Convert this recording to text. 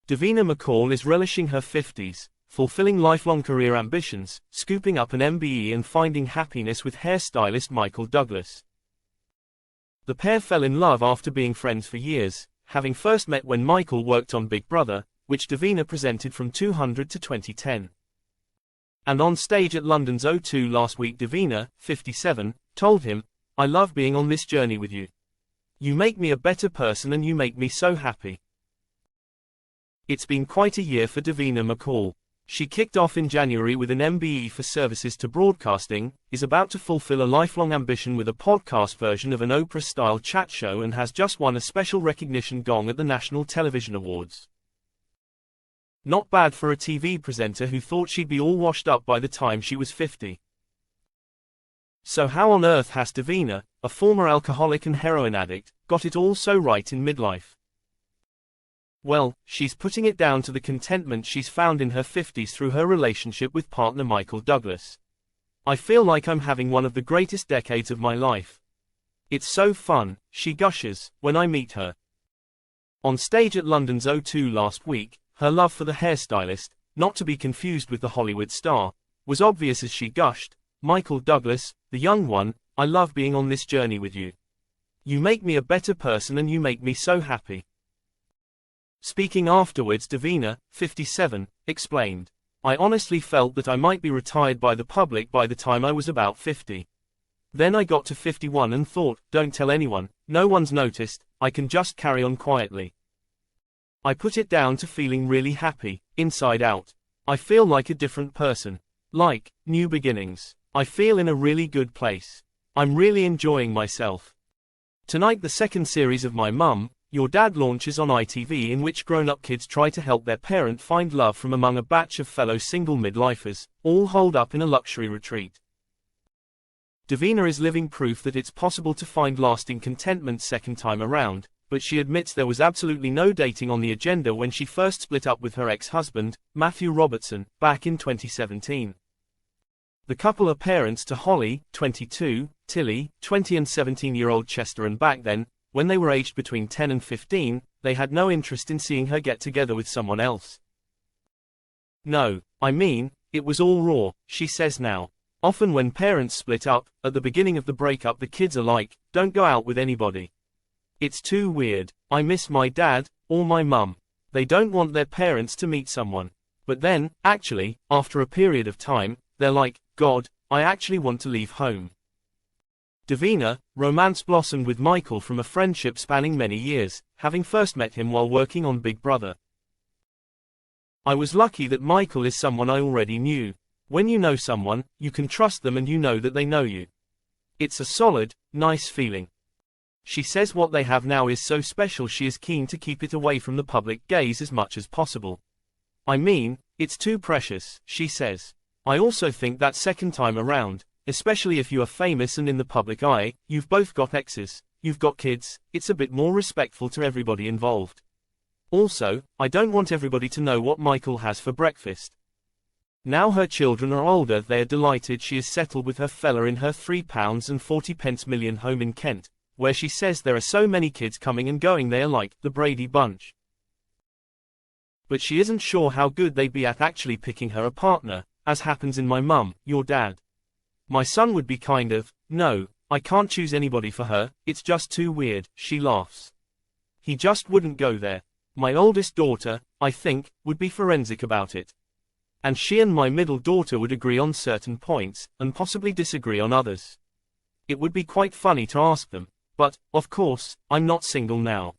Davina McCall is relishing her 50s, fulfilling lifelong career ambitions, scooping up an MBE and finding happiness with hairstylist Michael Douglas. The pair fell in love after being friends for years, having first met when Michael worked on Big Brother, which Davina presented from 2000 to 2010. And on stage at London's O2 last week, Davina, 57, told him, "I love being on this journey with you. You make me a better person and you make me so happy." It's been quite a year for Davina McCall. She kicked off in January with an MBE for services to broadcasting, is about to fulfill a lifelong ambition with a podcast version of an Oprah-style chat show, and has just won a special recognition gong at the National Television Awards. Not bad for a TV presenter who thought she'd be all washed up by the time she was 50. So how on earth has Davina, a former alcoholic and heroin addict, got it all so right in midlife? Well, she's putting it down to the contentment she's found in her 50s through her relationship with partner Michael Douglas. "I feel like I'm having one of the greatest decades of my life. It's so fun," she gushes, when I meet her. On stage at London's O2 last week, her love for the hairstylist, not to be confused with the Hollywood star, was obvious as she gushed, "Michael Douglas, the young one, I love being on this journey with you. You make me a better person and you make me so happy." Speaking afterwards, Davina, 57, explained, "I honestly felt that I might be retired by the public by the time I was about 50. Then I got to 51 and thought, don't tell anyone, no one's noticed, I can just carry on quietly. I put it down to feeling really happy, inside out. I feel like a different person. Like, new beginnings. I feel in a really good place. I'm really enjoying myself." Tonight, the second series of My Mum, Your Dad launches on ITV, in which grown-up kids try to help their parent find love from among a batch of fellow single midlifers, all holed up in a luxury retreat. Davina is living proof that it's possible to find lasting contentment second time around, but she admits there was absolutely no dating on the agenda when she first split up with her ex-husband, Matthew Robertson, back in 2017. The couple are parents to Holly, 22, Tilly, 20 and 17-year-old Chester, and back then, when they were aged between 10 and 15, they had no interest in seeing her get together with someone else. "No, I mean, it was all raw," she says now. "Often when parents split up, at the beginning of the breakup the kids are like, don't go out with anybody. It's too weird. I miss my dad, or my mum. They don't want their parents to meet someone. But then, actually, after a period of time, they're like, God, I actually want to leave home." Davina, romance blossomed with Michael from a friendship spanning many years, having first met him while working on Big Brother. "I was lucky that Michael is someone I already knew. When you know someone, you can trust them and you know that they know you. It's a solid, nice feeling." She says what they have now is so special she is keen to keep it away from the public gaze as much as possible. "I mean, it's too precious," she says. "I also think that second time around, especially if you are famous and in the public eye, you've both got exes, you've got kids, it's a bit more respectful to everybody involved. Also, I don't want everybody to know what Michael has for breakfast." Now her children are older, they are delighted she is settled with her fella in her £3.40 million home in Kent, where she says there are so many kids coming and going they are like the Brady Bunch. But she isn't sure how good they'd be at actually picking her a partner, as happens in My Mum, Your Dad. "My son would be kind of, no, I can't choose anybody for her, it's just too weird," she laughs. "He just wouldn't go there. My oldest daughter, I think, would be forensic about it. And she and my middle daughter would agree on certain points, and possibly disagree on others. It would be quite funny to ask them. But, of course, I'm not single now."